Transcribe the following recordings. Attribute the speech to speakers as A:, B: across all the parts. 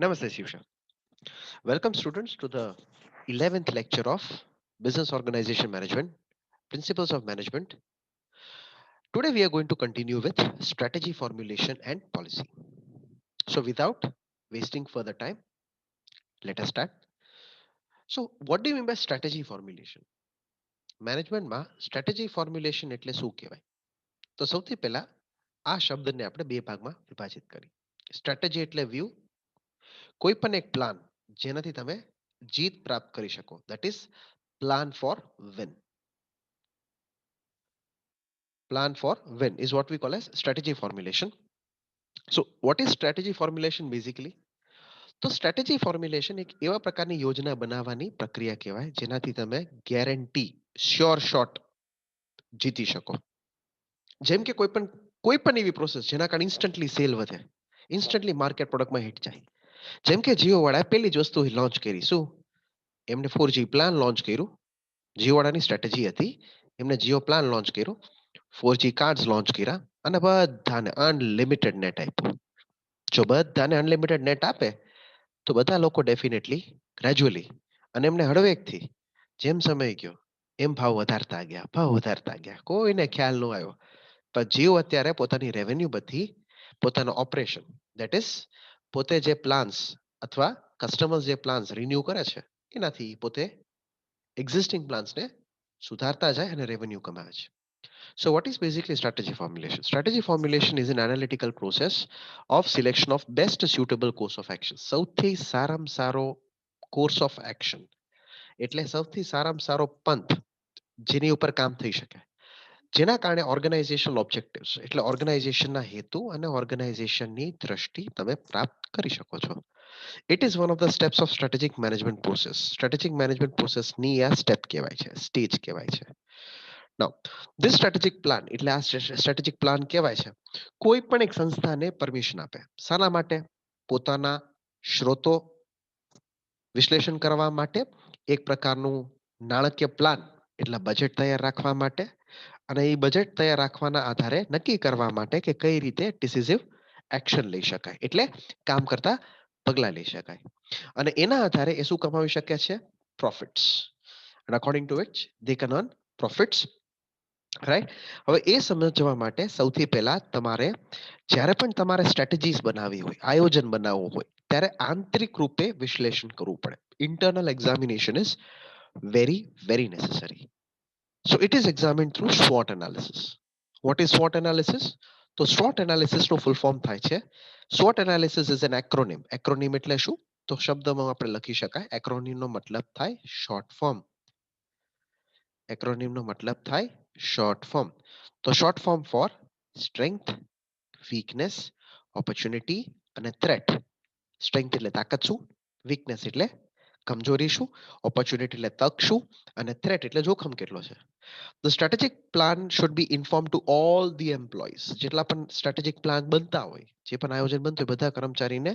A: Namaste, Shivsha. Welcome, students, to the 11th lecture of Business Organization Management, Principles of Management. Today, we are going to continue with strategy formulation and policy. So, without wasting further time, let us start. So, what do you mean by strategy formulation? મેનેજમેન્ટમાં strategy formulation એટલે શું કહેવાય? તો સૌથી પહેલા આ શબ્દને આપણે બે ભાગમાં વિભાજિત કરી. સ્ટ્રેટેજી એટલે વ્યૂ, કોઈ પણ એક પ્લાન જેનાથી તમે જીત પ્રાપ્ત કરી શકો. That is plan four win. Plan for win is what we call as strategy formulation. So what is strategy formulation basically? તો સ્ટ્રેટેજી ફોર્મ્યુલેશન એક એવા પ્રકારની યોજના બનાવવાની પ્રક્રિયા કહેવાય જેનાથી તમે ગેરંટી શ્યોર શોટ જીતી શકો. જેમ કે કોઈ પણ એવી પ્રોસેસ જેના કારણે ઇન્સ્ટન્ટલી સેલ વધે, ઇન્સ્ટન્ટલી માર્કેટ પ્રોડક્ટમાં હિટ જાય. જેમ કે જીઓ વાળાએ પહેલી જ વસ્તુ લોન્ચ કરી, શું? એમને 4G પ્લાન લોન્ચ કર્યું. જીઓ વાળાની સ્ટ્રેટેજી હતી, એમને જીઓ પ્લાન લોન્ચ કર્યું, 4G કાર્ડ્સ લોન્ચ કર્યા અને બધાને અનલિમિટેડ નેટ આપ્યું. જો બધાને અનલિમિટેડ નેટ આપે તો બધા લોકો ડેફિનેટલી ગ્રેજ્યુઅલી અને એમને હળવેકથી જેમ સમય ગયો એમ ભાવ વધારતા ગયા, કોઈને ખ્યાલ ન આવ્યો. પણ જીઓ અત્યારે પોતાની રેવન્યુ બધી પોતાનો ઓપરેશન, ધેટ ઇઝ પોતે જે પ્લાન્સ અથવા કસ્ટમર્સ જે પ્લાન્સ રિન્યુ કરે છે એનાથી પોતે એક્ઝિસ્ટિંગ પ્લાન્સને સુધારતા જાય અને રેવન્યુ કમાવે છે. So, what is basically strategy formulation? Strategy formulation is an analytical process of selection of best suitable course of action. સૌથી સારામાં સારો કોર્સ ઓફ એક્શન એટલે સૌથી સારામાં સારો પંથ જેની ઉપર કામ થઈ શકે, જેના કારણે ઓર્ગેનાઇઝેશનલ ઓબ્જેક્ટિવ્સ એટલે ઓર્ગેનાઇઝેશનના હેતુ અને ઓર્ગેનાઇઝેશનની દ્રષ્ટિ તમે પ્રાપ્ત કરી શકો છો. It is one of the steps of strategic management process. Strategic management પ્રોસેસની આ સ્ટેપ કહેવાય છે, સ્ટેજ કહેવાય છે. નાઉ ધીસ સ્ટ્રેટેજિક પ્લાન એટલે આ સ્ટ્રેટેજિક પ્લાન કહેવાય છે કોઈ પણ એક સંસ્થાને પરમિશન આપે. શાના માટે? પોતાના સ્ત્રોતો વિશ્લેષણ કરવા માટે, એક પ્રકારનું નાણાકીય પ્લાન એટલે બજેટ તૈયાર રાખવા માટે, અને એ બજેટ તૈયાર રાખવાના આધારે નક્કી કરવા માટે કે કઈ રીતે ડિસિઝિવ એક્શન લઈ શકાય, એટલે કામ કરતા પગલા લઈ શકાય. અને એના આધારે એ શું કમાવી શકે છે? Profits. And according to which they can earn profits, right? હવે એ સમજવા માટે સૌથી પહેલા તમારે જ્યારે પણ તમારે સ્ટ્રેટેજીસ બનાવવી હોય, આયોજન બનાવવું હોય, ત્યારે આંતરિક રૂપે વિશ્લેષણ કરવું પડે. Internal examination is very very necessary. So it is examined through SWOT analysis. What is SWOT analysis? તો SWOT એનાલિસિસ નું ફૂલ ફોર્મ થાય છે, SWOT એનાલિસિસ ઇઝ એન એક્રોનિમ. એક્રોનિમ એટલે શું? તો શબ્દમાં આપણે લખી શકાય, એક્રોનિમ નો મતલબ થાય શોર્ટ ફોર્મ. એક્રોનિમ નો મતલબ થાય શોર્ટ ફોર્મ. તો short form four strength, weakness, opportunity અને થ્રેટ. સ્ટ્રેન્થ એટલે તાકાત શું, વીકનેસ એટલે કમજોરી શું, ઓપોર્ચ્યુનિટી એટલે તક શું, અને થ્રેટ એટલે જોખમ કેટલો છે. The strategic plan should be informed to all the employees. જેટલા પણ સ્ટ્રેટેજિક પ્લાન બનતા હોય, જે પણ આયોજન બનતું હોય, બધા કર્મચારીને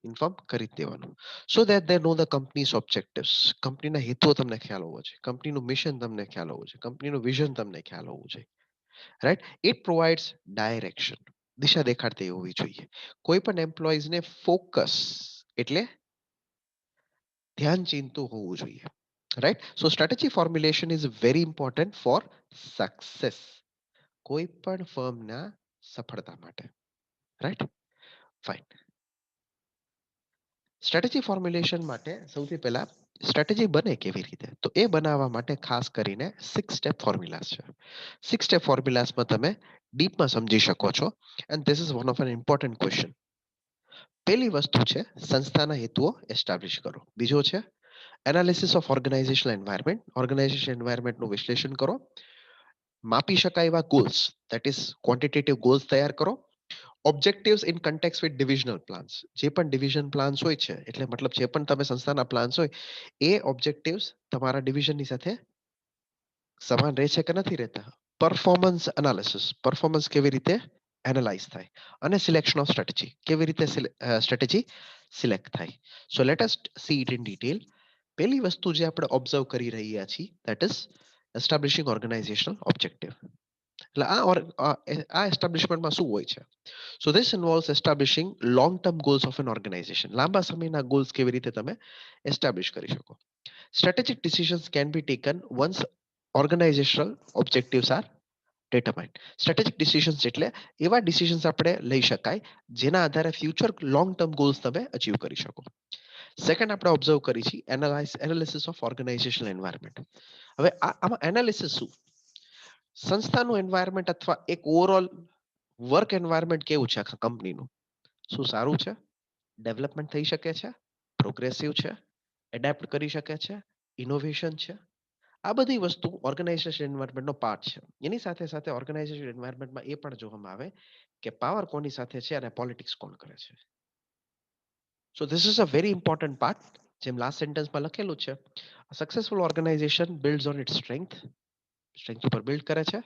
A: ઇન્ફોર્મ કરી જ દેવાનું. So that they know the company's objectives. કંપનીના હેતુઓ તમને ખ્યાલ હોવો જોઈએ, કંપનીનું મિશન તમને ખ્યાલ હોવું જોઈએ, કંપનીનું વિઝન તમને ખ્યાલ હોવું જોઈએ. રાઈટ? It provides direction. દિશા દેખાડતી હોવી જોઈએ. કોઈ પણ એમ્પ્લોઈઝને ફોકસ એટલે ધ્યાન ચિંતું હોવું જોઈએ. Right? So strategy formulation is very important for success. કોઈ પણ ફર્મના સફળતા માટે. રાઈટ? ફાઇન. સ્ટ્રેટેજી ફોર્મ્યુલેશન માટે સૌથી પહેલા સ્ટ્રેટેજી બને કેવી રીતે? તો એ બનાવવા માટે ખાસ કરીને 6 સ્ટેપ ફોર્મ્યુલાસ છે. 6 સ્ટેપ ફોર્મ્યુલાસમાં તમે ડીપમાં સમજી શકો છો. And this is one of an important question. પહેલી વસ્તુ છે સંસ્થાના હેતુઓ એસ્ટાબ્લિશ કરો. બીજો છે analysis of organisational environment. Organisation એન્વાયરમેન્ટનું વિશ્લેષણ કરો. માપી શકાય એવા goals, that is quantitative goals તૈયાર કરો. Objectives in context with divisional plans. જે પણ ડિવિઝન પ્લાન્સ હોય છે, એટલે મતલબ જે પણ તમે સંસ્થાના પ્લાન્સ હોય, એ ઓબ્જેક્ટિવ્સ તમારા ડિવિઝનની સાથે સમાન રહે છે કે નથી રહેતા. પરફોર્મન્સ એનાલિસિસ, પરફોર્મન્સ કેવી રીતે એનાલાઇઝ થાય. અને સિલેક્શન ઓફ સ્ટ્રેટેજી, કેવી રીતે સ્ટ્રેટેજી સિલેક્ટ થાય. So let us see it in detail. પહેલી વસ્તુ જે આપણે ઓબ્ઝર્વ કરી રહ્યા છીએ, that is establishing organizational objective. એટલે આ એસ્ટાબ્લિશમેન્ટમાં શું હોય છે? So this involves establishing long term goals of an organization. લાંબા સમયના ગોલ્સ કેવી રીતે તમે એસ્ટાબ્લિશ કરી શકો? Strategic decisions can be taken once organizational objectives are determined. Strategic decisions એટલે એવા ડિસિઝન્સ આપણે લઈ શકાય જેના આધારે ફ્યુચર લોંગ ટર્મ ગોલ્સ તમે અચીવ કરી શકો. સેકન્ડ આપણે ઓબ્ઝર્વ કરી છે એનાલિસિસ ઓફ ઓર્ગેનાઇઝેશનલ એન્વાયરમેન્ટ. હવે આમાં એનાલિસિસ શું? સંસ્થાનું એન્વાયરમેન્ટ અથવા એક ઓવરઓલ વર્ક એન્વાયરમેન્ટ કેવું છે આખા કંપનીનું? શું સારું છે? ડેવલપમેન્ટ થઈ શકે છે? પ્રોગ્રેસિવ છે? એડેપ્ટ કરી શકે છે? ઇનોવેશન છે? આ બધી વસ્તુ ઓર્ગેનાઇઝેશન એન્વાયરમેન્ટનો પાર્ટ છે. એની સાથે સાથે ઓર્ગેનાઇઝેશન એન્વાયરમેન્ટમાં એ પણ જોવામાં આવે કે પાવર કોની સાથે છે અને પોલિટિક્સ કોણ કરે છે. So this is a very important part. જેમ લાસ્ટ સેન્ટેન્સમાં લખેલું છે, successful organisation builds on its strength ઉપર બિલ્ડ કરે છે,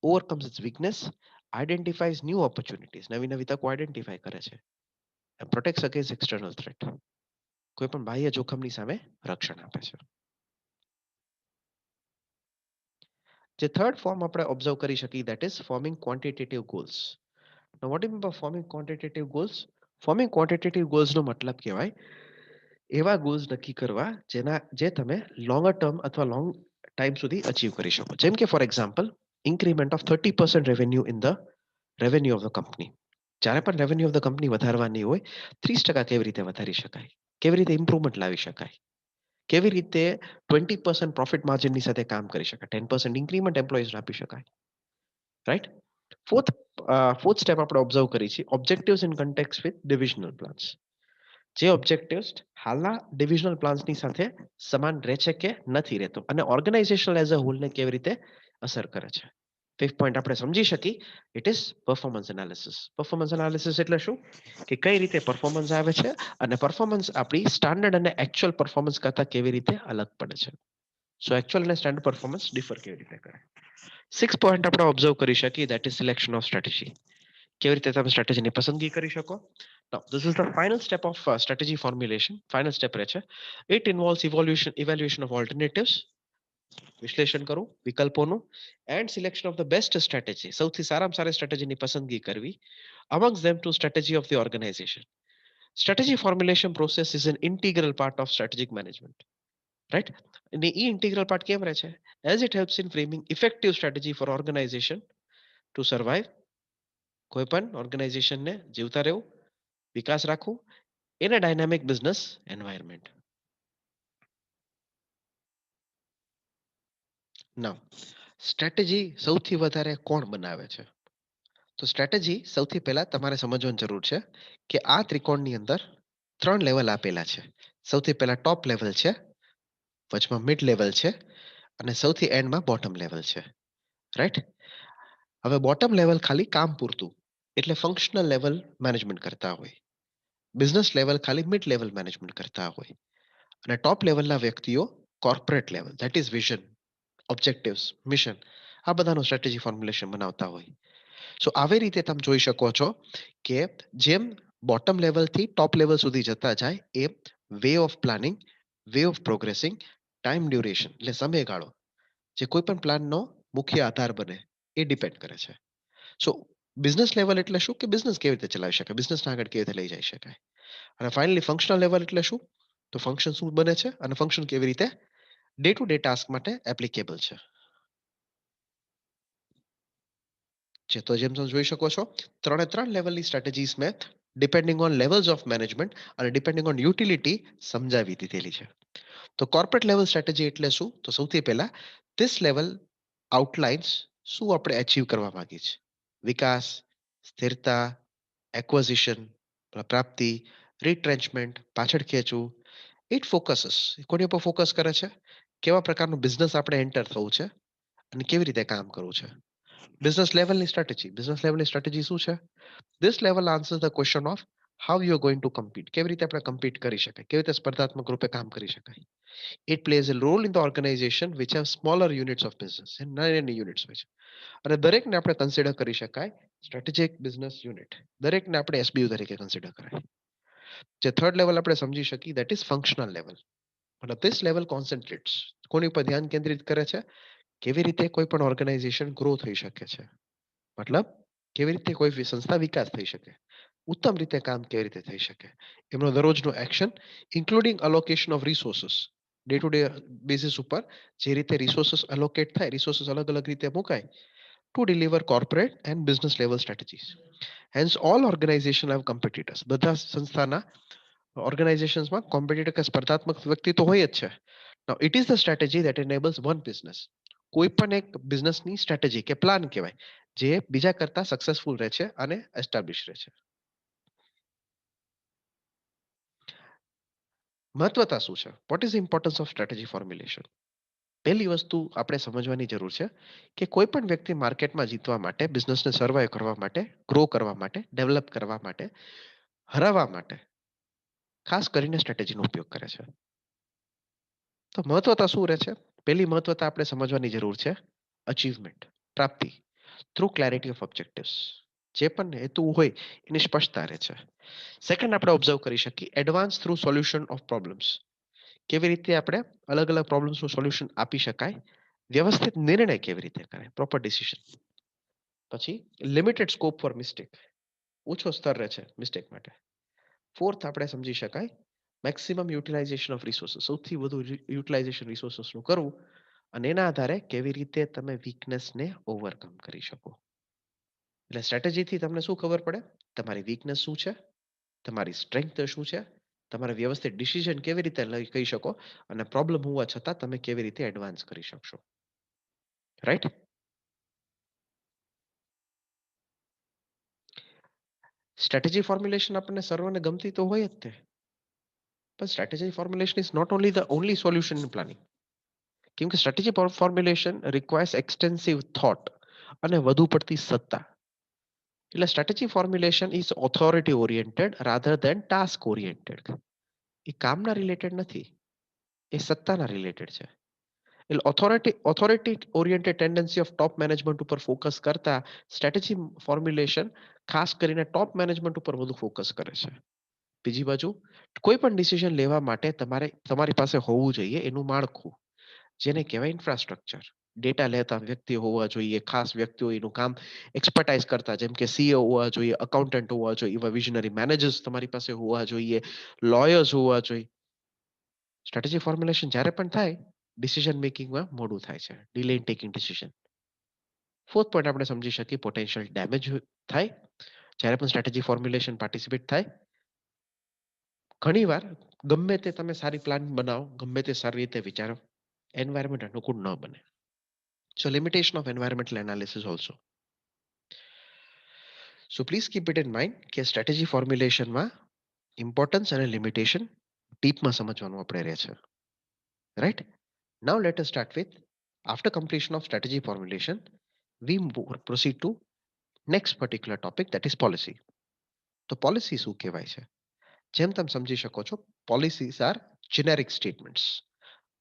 A: overcomes its weakness, identifies new opportunities, નવી નવી તકો આઈડેન્ટિફાઈ કરે છે, and protects against external threat, કોઈ પણ બાહ્ય જોખમની સામે રક્ષણ આપે છે. જે થર્ડ ફોર્મ આપણે ઓબ્ઝર્વ કરી શકીએ that is forming quantitative goals. Now what do you mean by forming quantitative goals? Forming quantitative ગોલ્સનો મતલબ કહેવાય એવા ગોલ્સ નક્કી કરવા જે તમે લોંગર ટર્મ અથવા લોંગ ટાઈમ સુધી અચીવ કરી શકો. જેમ કે for example increment of 30% revenue in the revenue of the company. જ્યારે પણ રેવન્યુ ઓફ ધ કંપની વધારવાની હોય, 30% કેવી રીતે વધારી શકાય, કેવી રીતે ઇમ્પ્રુવમેન્ટ લાવી શકાય, કેવી રીતે 20% પ્રોફિટ માર્જિનની સાથે કામ કરી શકાય, 10% ઇન્ક્રીમેન્ટ એમ્પ્લોઈઝને આપી શકાય, રાઈટ? ફોર્થ ફોર્થ સ્ટેપ આપણે ઓબ્ઝર્વ કરી છે objectives in context with divisional plans. જે ઓબ્જેક્ટિવ્સ હાલના ડિવિઝનલ પ્લાન્સની સાથે સમાન રહે છે કે નથી રહેતો અને ઓર્ગેનાઇઝેશન એઝ અ હોલને કેવી રીતે અસર કરે છે. ફિફ્થ પોઈન્ટ આપણે સમજી શકી it is performance analysis. Performance analysis એટલે શું? કે કઈ રીતે પરફોર્મન્સ આવે છે અને પરફોર્મન્સ આપણી સ્ટાન્ડર્ડ અને એકચ્યુઅલ પરફોર્મન્સ કરતા કેવી રીતે અલગ પડે છે. સો એકચ્યુઅલ અને સ્ટાન્ડર્ડ પરફોર્મન્સ ડિફર કેવી રીતે કરે. સિક્સ પોઈન્ટ આપણે ઓબ્ઝર્વ કરી શકીએ that is selection of strategy. કેવી રીતે તમે સ્ટ્રેટેજીની પસંદગી કરી શકો. Now, this is the final step of strategy formulation. Final step રહે છે. It involves evaluation of alternatives, વિશ્લેષણ કરવું વિકલ્પોનું, and selection of the best strategy. સૌથી સારામાં સારી સ્ટ્રેટેજીની પસંદગી કરવી. Amongst them to strategy of the organization. Strategy formulation process is an integral part of strategic management. Right? અને એ integral part કેમ રહે છે? As it helps in framing effective strategy for organization to survive. કોઈ પણ ઓર્ગેનાઇઝેશનને જીવતા રહેવું, વિકાસ રાખવું in a dynamic business environment. Now, strategy સૌથી વધારે કોણ બનાવે છે? તો સ્ટ્રેટેજી સૌથી પહેલા તમારે સમજવાની જરૂર છે કે આ ત્રિકોણની અંદર ત્રણ લેવલ આપેલા છે. સૌથી પહેલા ટોપ લેવલ છે, વચમાં મિડ લેવલ છે અને સૌથી એન્ડમાં બોટમ લેવલ છે. રાઈટ? હવે બોટમ લેવલ ખાલી કામ પૂરતું એટલે ફંક્શનલ લેવલ મેનેજમેન્ટ કરતા હોય. બિઝનેસ લેવલ ખાલી મિડ લેવલ મેનેજમેન્ટ કરતા હોય અને ટોપ લેવલના વ્યક્તિઓ corporate level that is vision, objectives, mission આ બધાનું સ્ટ્રેટેજી ફોર્મ્યુલેશન બનાવતા હોય. સો આવી રીતે તમે જોઈ શકો છો કે જેમ બોટમ લેવલથી ટોપ લેવલ સુધી જતા જાય a way of planning, way of progressing, time duration એટલે સમયગાળો જે કોઈ પણ પ્લાનનો મુખ્ય આધાર બને એ ડિપેન્ડ કરે છે. સો બિઝનેસ લેવલ એટલે શું? કે બિઝનેસ કેવી રીતે ચલાવી શકાય, બિઝનેસને આગળ કેવી રીતે લઈ જઈ શકાય. અને ફાઇનલી ફંક્શનલ લેવલ એટલે શું? તો ફંક્શન શું બને છે અને ફંક્શન કેવી રીતે ડે ટુ ડે ટાસ્ક માટે એપ્લિકેબલ છે. જે તો જેમ તમે જોઈ શકો છો ત્રણે ત્રણ લેવલની સ્ટ્રેટેજીસ મેં depending on levels of management અને ડિપેન્ડિંગ ઓન યુટિલિટી સમજાવી દીધેલી છે. તો કોર્પોરેટ લેવલ સ્ટ્રેટેજી એટલે શું? તો સૌથી પહેલા ધીસ લેવલ આઉટલાઇન્સ શું આપણે અચીવ કરવા માંગીએ છીએ. વિકાસ, સ્થિરતા, એક્વિઝિશન, પ્રાપ્તિ, રિટ્રેન્ચમેન્ટ, પાછળ ખેંચવું. ઇટ ફોકસસ કોની ઉપર ફોકસ કરે છે? કેવા પ્રકારનું બિઝનેસ આપણે એન્ટર થવું છે અને કેવી રીતે કામ કરવું છે. બિઝનેસ લેવલની સ્ટ્રેટેજી શું છે? This level answers the question of how you are going to compete. કેવી રીતે આપણે કમ્પીટ કરી શકાય, કેવી રીતે સ્પર્ધાત્મક રૂપે કામ કરી શકાય. It plays a role in the organization which have smaller units of business. નાની યુનિટ્સ હોય છે અને દરેકને આપણે કન્સિડર કરી શકાય સ્ટ્રેટેજિક બિઝનેસ યુનિટ. દરેકને આપણે એસબીયુ તરીકે કન્સિડર કરાય. જે થર્ડ લેવલ આપણે સમજી શકીએ દેટ ઇઝ ફંક્શનલ લેવલ. મતલબ ધીસ લેવલ કોન્સન્ટ્રેટ્સ કોની ઉપર ધ્યાન કેન્દ્રિત કરે છે? કેવી રીતે કોઈ પણ ઓર્ગેનાઇઝેશન ગ્રો થઈ શકે છે. મતલબ કેવી રીતે કોઈ સંસ્થા વિકાસ થઈ શકે, ઉત્તમ રીતે કામ કેવી રીતે થઈ શકે, એમનો દરરોજનો action including allocation of resources, day to day basis ઉપર જે રીતે રિસોર્સિસ અલોકેટ થાય, રિસોર્સિસ અલગ અલગ રીતે મુકાય to deliver corporate and business level strategies. Hence all organization have competitors. બધા સંસ્થાના ઓર્ગેનાઇઝેશન્સમાં કોમ્પિટિટર કે સ્પર્ધાત્મક વ્યક્તિ તો હોય જ છે. Now it is the strategy that enables one business. કોઈ પણ એક બિઝનેસની સ્ટ્રેટેજી કે પ્લાન કહેવાય જે બીજા કરતા સક્સેસફુલ રહે છે અને એસ્ટાબ્લિશ રહે છે. મહત્વતા શું છે? What is importance of strategy formulation? પહેલી વસ્તુ આપણે સમજવાની જરૂર છે કે કોઈ પણ વ્યક્તિ માર્કેટમાં જીતવા માટે, બિઝનેસને સર્વાઈવ કરવા માટે, ગ્રો કરવા માટે, ડેવલપ કરવા માટે, હરાવવા માટે ખાસ કરીને સ્ટ્રેટેજીનો ઉપયોગ કરે છે. તો મહત્વતા શું રહે છે? પહેલી મહત્વતા આપણે સમજવાની જરૂર છે અચીવમેન્ટ, પ્રાપ્તિ થ્રુ ક્લેરિટી ઓફ ઓબ્જેક્ટિવ્સ. જે પણ હેતુ હોય એની સ્પષ્ટતા રહે છે. સેકન્ડ આપણે ઓબ્ઝર્વ કરી શકીએ advance through solution of problems. કેવી રીતે આપણે અલગ અલગ પ્રોબ્લેમ્સનું સોલ્યુશન આપી શકાય, વ્યવસ્થિત નિર્ણય કેવી રીતે કરાય, પ્રોપર ડિસિઝન. પછી લિમિટેડ સ્કોપ ફોર મિસ્ટેક, ઓછો સ્તર રહે છે મિસ્ટેક માટે. ફોર્થ આપણે સમજી શકાય મેક્સિમમ યુટિલાઇઝેશન ઓફ રિસોર્સિસ, સૌથી વધુ યુટિલાઇઝેશન રિસોર્સિસનું કરવું અને એના આધારે કેવી રીતે તમે વીકનેસને ઓવરકમ કરી શકો. એટલે સ્ટ્રેટેજીથી તમને શું ખબર પડે? તમારી વીકનેસ શું છે, તમારી સ્ટ્રેન્થ શું છે, તમારે વ્યવસ્થિત ડિસિઝન કેવી રીતે લઈ કહી શકો અને પ્રોબ્લેમ હોવા છતાં તમે કેવી રીતે એડવાન્સ કરી શકશો. રાઈટ? સ્ટ્રેટેજી ફોર્મ્યુલેશન આપણને સર્વને ગમતી તો હોય જ તે, પણ strategy formulation is not only the only solution in planning. કેમ કે strategy formulation requires extensive thought અને વધુ પડતી સત્તા. એટલે strategy formulation is authority oriented rather than task oriented. એ કામના રિલેટેડ નથી, એ સત્તાના રિલેટેડ છે. એટલે authority oriented tendency of top management ઉપર ફોકસ કરતા સ્ટ્રેટેજી ફોર્મ્યુલેશન ખાસ કરીને ટોપ મેનેજમેન્ટ ઉપર વધુ ફોકસ કરે છે. બીજી બાજુ કોઈ પણ ડિસિઝન લેવા માટે તમારી પાસે હોવું જોઈએ એનું માળખું, જેને કહેવાય ઇન્ફ્રાસ્ટ્રક્ચર. ડેટા લેતા વ્યક્તિઓ હોવા જોઈએ, ખાસ વ્યક્તિઓ એનું કામ એક્સપર્ટાઇઝ કરતા, જેમ કે સીઓ હોવા જોઈએ, અકાઉન્ટન્ટ હોવા જોઈએ, એવા વિઝનરી મેનેજર્સ તમારી પાસે હોવા જોઈએ, લોયર્સ હોવા જોઈએ. સ્ટ્રેટેજી ફોર્મ્યુલેશન જ્યારે પણ થાય ડિસિઝન મેકિંગમાં મોડું થાય છે, delay in taking decision. Fourth point આપણે સમજી શકીએ પોટેન્શિયલ ડેમેજ થાય જ્યારે પણ સ્ટ્રેટેજી ફોર્મ્યુલેશન પાર્ટિસિપેટ થાય. ઘણીવાર ગમે તે તમે સારી પ્લાન બનાવો, ગમે તે સારી રીતે વિચારો, એન્વાયરમેન્ટ અનુકૂળ ન બને. So limitation of environmental analysis also. So please keep it in mind કે સ્ટ્રેટેજી ફોર્મ્યુલેશનમાં ઇમ્પોર્ટન્સ અને લિમિટેશન ડીપમાં સમજવાનું આપણે રહે છે. Right? Now let us start with after completion of strategy formulation we proceed to next particular topic that is policy. તો policy શું કહેવાય છે? જેમ તમે સમજી શકો છો પોલિસીઝ આર જેનેરિક સ્ટેટમેન્ટ્સ.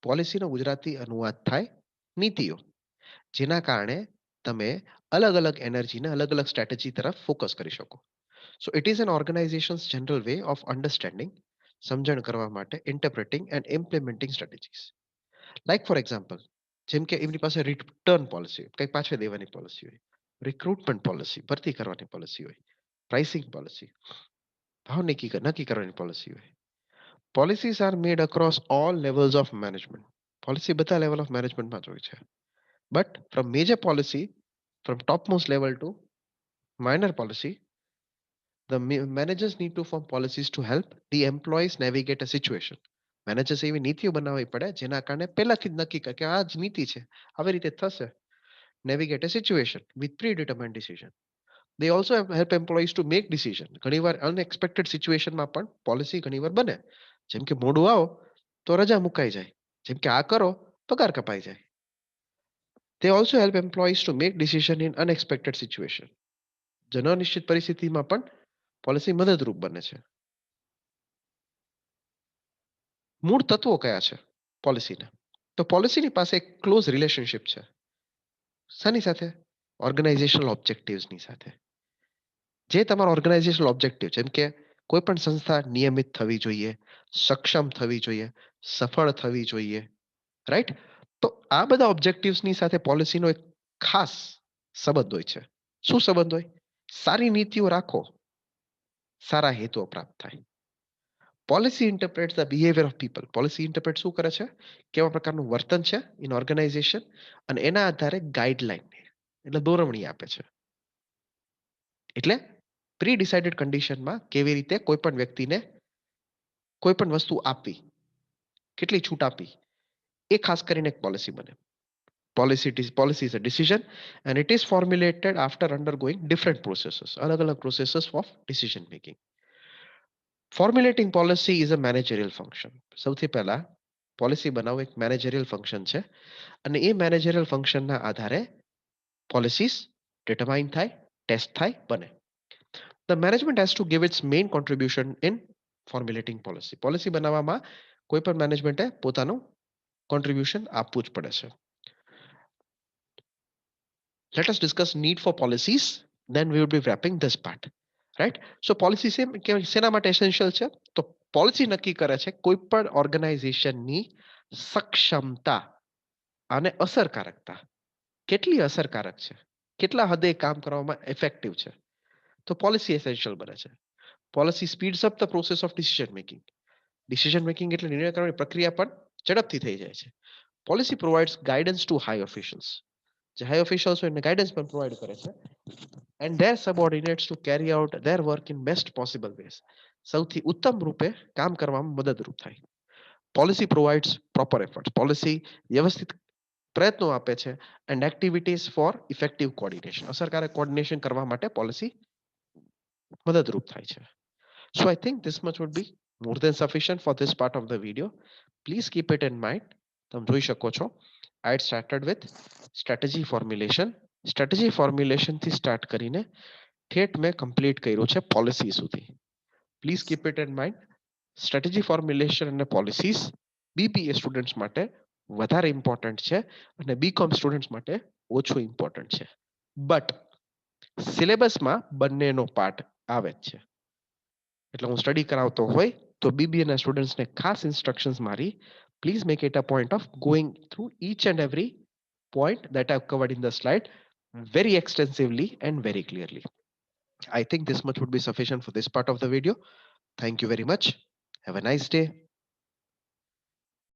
A: પોલિસીનો ગુજરાતી અનુવાદ થાય નીતિઓ, જેના કારણે તમે અલગ અલગ એનર્જીને અલગ અલગ સ્ટ્રેટેજી તરફ ફોકસ કરી શકો. So it is an organisation's general way of understanding, સમજણ કરવા માટે, interpreting and implementing strategies. Like for example, જેમ કે એમની પાસે રિટર્ન પોલિસી, કંઈક પાછળ દેવાની પોલિસી હોય, રિક્રુટમેન્ટ પોલિસી, ભરતી કરવાની પોલિસી હોય, પ્રાઇસિંગ પોલિસી, ભાવ નક્કી કરવાની પોલિસી હોય. Policies are made across all levels of management. Policy બધા લેવલ ઓફ મેનેજમેન્ટમાં જ હોય છે. But from major policy, from top most level to minor policy, the managers need to form policies to help the employees navigate a situation. Managers એવી નીતિઓ બનાવવી પડે જેના કારણે પહેલાથી જ નક્કી કરે કે આ જ નીતિ છે, આવી રીતે થશે. Navigate a situation with predetermined decision. They also help employees to make decision. ઘણીવાર અનએક્સપેક્ટેડ સિચ્યુએશનમાં પણ પોલિસી ઘણીવાર બને. જેમ કે મોડું આવો તો રજા મુકાઈ જાય, જેમ કે આ કરો પગાર કપાઈ જાય. They also help employees to make decision in unexpected situation. જન અનિશ્ચિત પરિસ્થિતિમાં પણ પોલિસી મદદરૂપ બને છે. મૂળ તત્વો કયા છે પોલિસીના? તો પોલિસીની પાસે એક ક્લોઝ રિલેશનશિપ છે. શાની સાથે? ઓર્ગેનાઇઝેશનલ ઓબ્જેક્ટિવ્સની સાથે. જે તમારો ઓર્ગેનાઇઝેશનલ ઓબ્જેક્ટિવ, જેમ કે કોઈ પણ સંસ્થા નિયમિત થવી જોઈએ, સક્ષમ થવી જોઈએ, સફળ થવી જોઈએ, રાઈટ? તો આ બધા ઓબ્જેક્ટિવ્સની સાથે પોલિસીનો એક ખાસ સંબંધ હોય છે. શું સંબંધ હોય? સારી નીતિઓ રાખો, સારા હેતુઓ પ્રાપ્ત થાય. Policy interprets the behaviour of people. Policy interpret શું કરે છે? કેવા પ્રકારનું વર્તન છે ઇન ઓર્ગેનાઇઝેશન, અને એના આધારે ગાઈડલાઈન એટલે દોરવણી આપે છે. એટલે પ્રી ડિસાઇડેડ કન્ડિશનમાં કેવી રીતે કોઈ પણ વ્યક્તિને કોઈ પણ વસ્તુ આપવી, કેટલી છૂટ આપવી, એ ખાસ કરીને એક પોલિસી બને. Policy is a decision and it is formulated after undergoing different processes, અલગ અલગ processes of decision making. Formulating policy is a managerial function. સૌથી પહેલા પોલિસી બનાવવું એક મેનેજરિયલ ફંક્શન છે, અને એ મેનેજરિયલ ફંક્શનના આધારે પોલિસીસ ડિટરમાઇન થાય, ટેસ્ટ થાય, બને. The management has to give its main contribution in formulating policy. Policy બનાવવામાં કોઈ પણ મેનેજમેન્ટે પોતાનું કોન્ટ્રીબ્યુશન આપવું જ પડે છે. Let us discuss need for policies, then we will be wrapping this part. Right? So policy શેના માટે એસેન્શિયલ છે? તો પોલિસી નક્કી કરે છે કોઈ પણ ઓર્ગેનાઇઝેશનની સક્ષમતા અને અસરકારકતા. કેટલી અસરકારક છે, કેટલા હદે કામ કરવામાં ઇફેક્ટિવ છે, તો પોલિસી એસેન્શિયલ બને છે. Policy speeds up the process of decision making. Decision making એટલે નિર્ણય કરવાની પ્રક્રિયા પણ ઝડપથી થઈ જાય છે. Policy provides guidance to high officials. જે હાઈ ઓફિશિયલ્સ હોય એને ગાઈડન્સ પણ પ્રોવાઈડ કરે છે, and their subordinates to carry out their work in best possible ways. સૌથી ઉત્તમ રૂપે કામ કરવામાં મદદરૂપ થાય. Policy provides proper effort. Policy વ્યવસ્થિત પ્રયત્નો આપે છે, and activities four effective coordination. અસરકારક કોર્ડિનેશન કરવા માટે પોલિસી મદદરૂપ થાય છે. So I think this much would be more than sufficient for this part of the video. Please keep it in mind. તમે જોઈ શકો છો, I had started with strategy formulation. Strategy formulation થી સ્ટાર્ટ કરીને ઠેઠ મેં કમ્પ્લીટ કર્યું છે પોલિસી સુધી. Please keep it in mind. Strategy formulation અને પોલિસીસ બીબીએ સ્ટુડન્ટ્સ માટે વધારે ઇમ્પોર્ટન્ટ છે અને બીકોમ સ્ટુડન્ટ્સ માટે ઓછું ઇમ્પોર્ટન્ટ છે. બટ સિલેબસમાં બંનેનો પાર્ટ આવે જ છે. એટલે હું સ્ટડી કરાવતો હોય તો બીબીએ ના સ્ટુડન્ટ્સને ખાસ ઇન્સ્ટ્રક્શન્સ મારી, please make it a point of going through each and every point that I've covered in the slide very extensively and very clearly. I think this much would be sufficient for this part of the video. Thank you very much. Have a nice day.